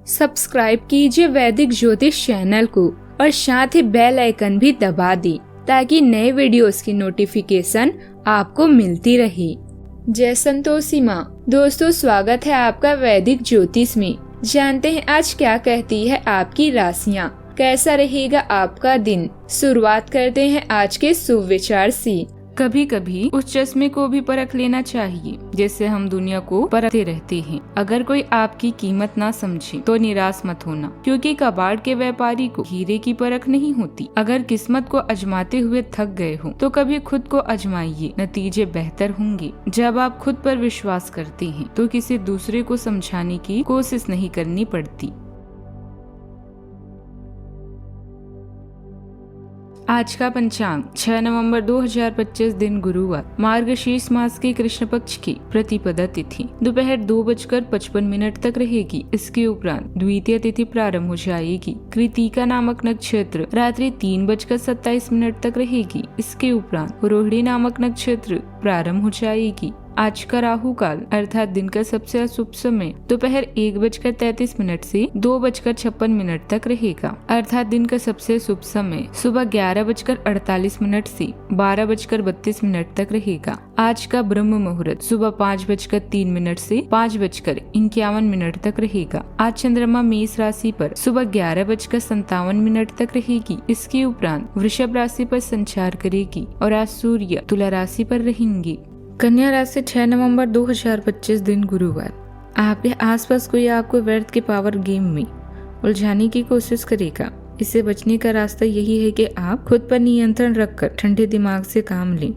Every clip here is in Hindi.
सब्सक्राइब कीजिए वैदिक ज्योतिष चैनल को और साथ ही बेल आइकन भी दबा दी ताकि नए वीडियोस की नोटिफिकेशन आपको मिलती रहे। जय संतोषी माँ। दोस्तों, स्वागत है आपका वैदिक ज्योतिष में। जानते हैं आज क्या कहती है आपकी राशियाँ, कैसा रहेगा आपका दिन। शुरुआत करते हैं आज के शुभ विचार से। कभी कभी उस चश्मे को भी परख लेना चाहिए जिससे हम दुनिया को परखते रहते हैं। अगर कोई आपकी कीमत ना समझे तो निराश मत होना, क्योंकि कबाड़ के व्यापारी को हीरे की परख नहीं होती। अगर किस्मत को आजमाते हुए थक गए हो तो कभी खुद को आजमाइए, नतीजे बेहतर होंगे। जब आप खुद पर विश्वास करते हैं तो किसी दूसरे को समझाने की कोशिश नहीं करनी पड़ती। आज का पंचांग 6 नवंबर 2025 दिन गुरुवार, मार्गशीर्ष मास के कृष्ण पक्ष की प्रतिपदा तिथि दोपहर 2:55 तक रहेगी। इसके उपरांत द्वितीय तिथि प्रारंभ हो जाएगी। कृतिका नामक नक्षत्र रात्रि 3:27 तक रहेगी। इसके उपरांत रोहिणी नामक नक्षत्र प्रारंभ हो जाएगी। आज का राहु काल अर्थात दिन का सबसे अशुभ समय दोपहर 1:33 से 2:56 तक रहेगा, अर्थात दिन का सबसे शुभ समय सुबह 11:48 से 12:32 तक रहेगा। आज का ब्रह्म मुहूर्त सुबह 5:03 से 5:51 तक रहेगा। आज चंद्रमा मेष राशि पर सुबह 11:57 तक रहेगी। इसके उपरांत वृषभ राशि पर संचार करेगी और आज सूर्य तुला राशि पर रहेंगे। कन्या राशि 6 नवंबर 2025 दिन गुरुवार, आपके आसपास कोई आपको व्यर्थ के पावर गेम में उलझाने की कोशिश करेगा। इससे बचने का रास्ता यही है कि आप खुद पर नियंत्रण रखकर ठंडे दिमाग से काम लें,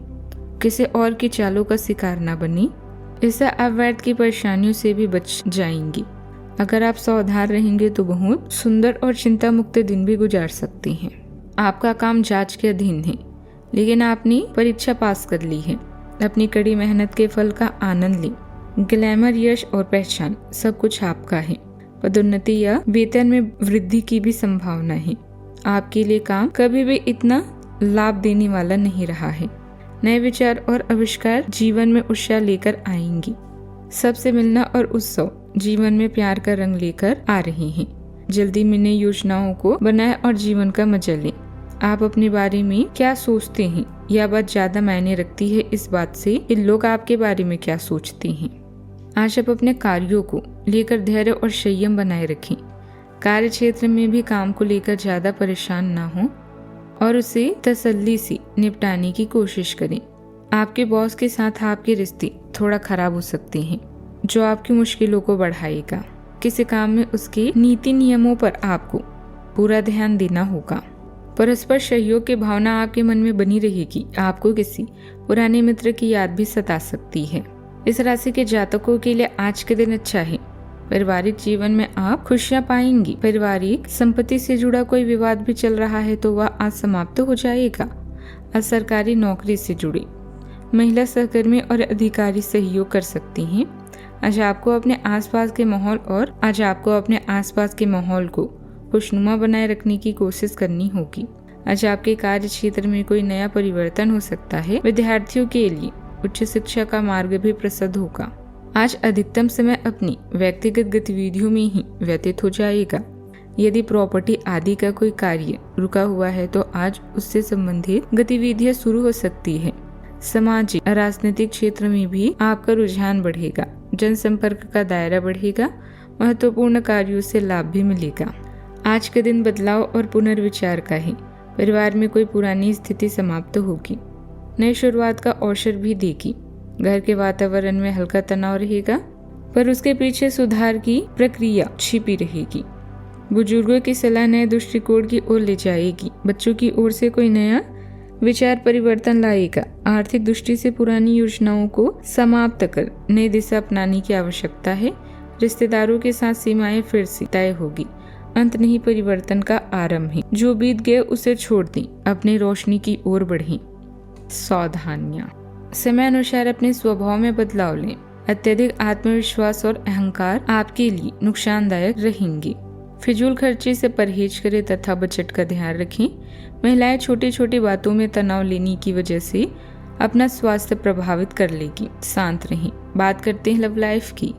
किसी और की चालों का शिकार न बने। इससे आप व्यर्थ की परेशानियों से भी बच जाएंगी। अगर आप सावधान रहेंगे तो बहुत सुंदर और चिंता मुक्त दिन भी गुजार सकते हैं। आपका काम जांच के अधीन है, लेकिन आपने परीक्षा पास कर ली है। अपनी कड़ी मेहनत के फल का आनंद लें। ग्लैमर, यश और पहचान सब कुछ आपका है। पदोन्नति या वेतन में वृद्धि की भी संभावना है। आपके लिए काम कभी भी इतना लाभ देने वाला नहीं रहा है। नए विचार और आविष्कार जीवन में उत्साह लेकर आएंगी। सबसे मिलना और उत्सव जीवन में प्यार का रंग लेकर आ रहे हैं। जल्दी में नई योजनाओं को बनाएं और जीवन का मजा लें। आप अपने बारे में क्या सोचते हैं, यह बात ज्यादा मायने रखती है इस बात से कि लोग आपके बारे में क्या सोचते हैं। आज आप अपने कार्यों को लेकर धैर्य और संयम बनाए रखें। कार्य क्षेत्र में भी काम को लेकर ज्यादा परेशान ना हो और उसे तसल्ली से निपटाने की कोशिश करें। आपके बॉस के साथ आपके रिश्ते थोड़ा खराब हो सकते हैं, जो आपकी मुश्किलों को बढ़ाएगा। किसी काम में उसके नीति नियमों पर आपको पूरा ध्यान देना होगा। परस्पर सहयोग की भावना आपके मन में बनी रहेगी। आपको किसी पुराने मित्र की याद भी सता सकती है। इस राशि के जातकों के लिए आज के दिन अच्छा है। पारिवारिक जीवन में आप खुशियां पाएंगी। पारिवारिक संपत्ति से जुड़ा कोई विवाद भी चल रहा है तो वह आज समाप्त हो जाएगा। आज सरकारी नौकरी से जुड़े महिला सहकर्मी और अधिकारी सहयोग कर सकती हैं। आज आपको अपने आसपास के माहौल को खुशनुमा बनाए रखने की कोशिश करनी होगी। आज आपके कार्य क्षेत्र में कोई नया परिवर्तन हो सकता है। विद्यार्थियों के लिए उच्च शिक्षा का मार्ग भी प्रशस्त होगा। आज अधिकतम समय अपनी व्यक्तिगत गतिविधियों में ही व्यतीत हो जाएगा। यदि प्रॉपर्टी आदि का कोई कार्य रुका हुआ है तो आज उससे संबंधित गतिविधियां शुरू हो सकती है। सामाजिक राजनीतिक क्षेत्र में भी आपका रुझान बढ़ेगा। जनसंपर्क का दायरा बढ़ेगा। महत्वपूर्ण कार्यों से लाभ भी मिलेगा। आज के दिन बदलाव और पुनर्विचार का है। परिवार में कोई पुरानी स्थिति समाप्त होगी। नई शुरुआत का अवसर भी देगी। घर के वातावरण में हल्का तनाव रहेगा, पर उसके पीछे सुधार की प्रक्रिया छिपी रहेगी। बुजुर्गों की सलाह नए दृष्टिकोण की ओर ले जाएगी। बच्चों की ओर से कोई नया विचार परिवर्तन लाएगा। आर्थिक दृष्टि से पुरानी योजनाओं को समाप्त कर नई दिशा अपनाने की आवश्यकता है। रिश्तेदारों के साथ सीमाएं फिर से तय होगी। अंत नहीं, परिवर्तन का आरंभ है। जो बीत गए उसे छोड़ दें, अपनी रोशनी की ओर बढ़ें। सावधानियां, समय अनुसार अपने स्वभाव में बदलाव लें। अत्यधिक आत्मविश्वास और अहंकार आपके लिए नुकसानदायक रहेंगे। फिजूल खर्ची से परहेज करें तथा बजट का ध्यान रखें। महिलाएं छोटी छोटी बातों में तनाव लेने की वजह से अपना स्वास्थ्य प्रभावित कर लेगी। शांत रहें। बात करते हैं लव लाइफ की।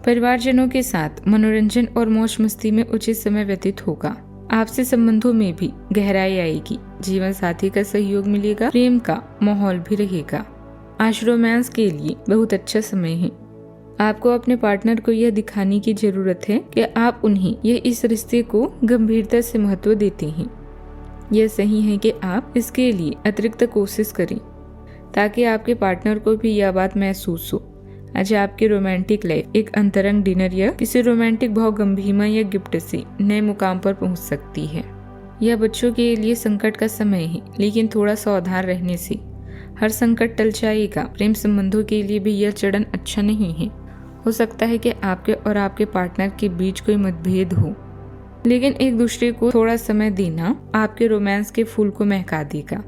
परिवारजनों के साथ मनोरंजन और मौज मस्ती में उचित समय व्यतीत होगा। आपसे संबंधों में भी गहराई आएगी। जीवन साथी का सहयोग मिलेगा, प्रेम का माहौल भी रहेगा। आज रोमांस के लिए बहुत अच्छा समय है। आपको अपने पार्टनर को यह दिखाने की जरूरत है कि आप उन्हें यह इस रिश्ते को गंभीरता से महत्व देते हैं। यह सही है कि आप इसके लिए अतिरिक्त कोशिश करें ताकि आपके पार्टनर को भी यह बात महसूस हो। आज आपकी रोमांटिक लाइफ एक अंतरंग डिनर या किसी रोमांटिक भावगंभीरता या गिफ्ट से नए मुकाम पर पहुंच सकती है। यह बच्चों के लिए संकट का समय है, लेकिन थोड़ा सावधान रहने से हर संकट टल जाएगा। प्रेम संबंधों के लिए भी यह चरण अच्छा नहीं है। हो सकता है कि आपके और आपके पार्टनर के बीच कोई मतभेद हो, लेकिन एक दूसरे को थोड़ा समय देना आपके रोमांस के फूल को महका देगा।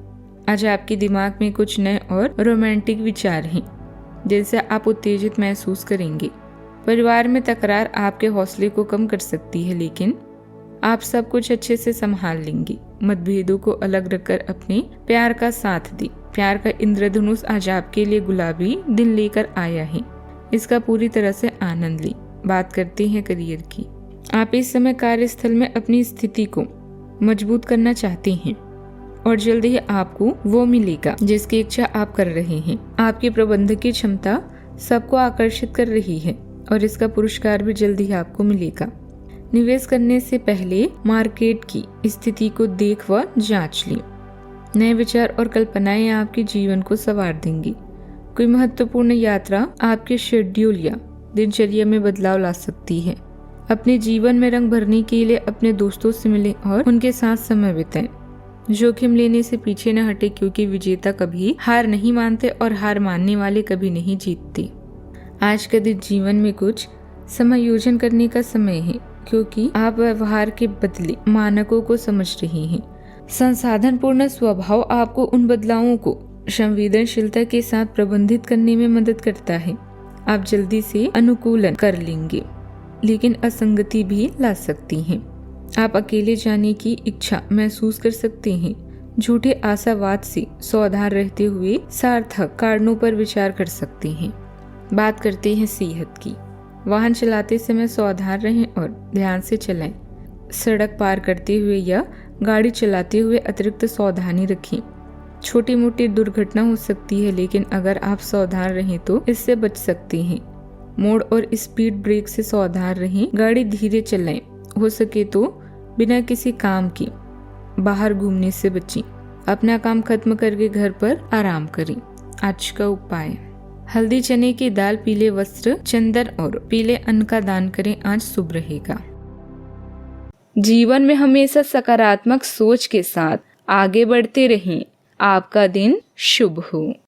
आज आपके दिमाग में कुछ नए और रोमांटिक विचार हैं, जिनसे आप उत्तेजित महसूस करेंगे। परिवार में तकरार आपके हौसले को कम कर सकती है, लेकिन आप सब कुछ अच्छे से संभाल लेंगे। मतभेदों को अलग रखकर अपने प्यार का साथ दें। प्यार का इंद्रधनुष आज आपके लिए गुलाबी दिन लेकर आया है। इसका पूरी तरह से आनंद लें। बात करते हैं करियर की। आप इस समय कार्यस्थल में अपनी स्थिति को मजबूत करना चाहते हैं और जल्द ही आपको वो मिलेगा जिसकी इच्छा आप कर रहे हैं। आपकी प्रबंधकीय क्षमता सबको आकर्षित कर रही है और इसका पुरस्कार भी जल्द ही आपको मिलेगा। निवेश करने से पहले मार्केट की स्थिति को देख व जांच लें। नए विचार और कल्पनाएं आपके जीवन को संवार देंगी। कोई महत्वपूर्ण यात्रा आपके शेड्यूल या दिनचर्या में बदलाव ला सकती है। अपने जीवन में रंग भरने के लिए अपने दोस्तों से मिलें और उनके साथ समय बिताएं। जोखिम लेने से पीछे न हटे, क्योंकि विजेता कभी हार नहीं मानते और हार मानने वाले कभी नहीं जीतते। आज का दिन जीवन में कुछ समायोजन करने का समय है, क्योंकि आप व्यवहार के बदले मानकों को समझ रहे हैं। संसाधन पूर्ण स्वभाव आपको उन बदलावों को संवेदनशीलता के साथ प्रबंधित करने में मदद करता है। आप जल्दी से अनुकूलन कर लेंगे, लेकिन असंगति भी ला सकती हैं। आप अकेले जाने की इच्छा महसूस कर सकते हैं। झूठे आशावाद से सावधान रहते हुए सार्थक कारणों पर विचार कर सकते हैं। बात करते हैं सेहत की। वाहन चलाते समय सावधान रहें और ध्यान से चलाएं। सड़क पार करते हुए या गाड़ी चलाते हुए अतिरिक्त सावधानी रखें। छोटी मोटी दुर्घटना हो सकती है, लेकिन अगर आप सावधान रहें तो इससे बच सकते हैं। मोड़ और स्पीड ब्रेक से सावधान रहें। गाड़ी धीरे चलाएं। हो सके तो बिना किसी काम के बाहर घूमने से बचें। अपना काम खत्म करके घर पर आराम करें। आज का उपाय: हल्दी, चने की दाल, पीले वस्त्र, चंदन और पीले अन्न का दान करें। आज शुभ रहेगा। जीवन में हमेशा सकारात्मक सोच के साथ आगे बढ़ते रहें। आपका दिन शुभ हो।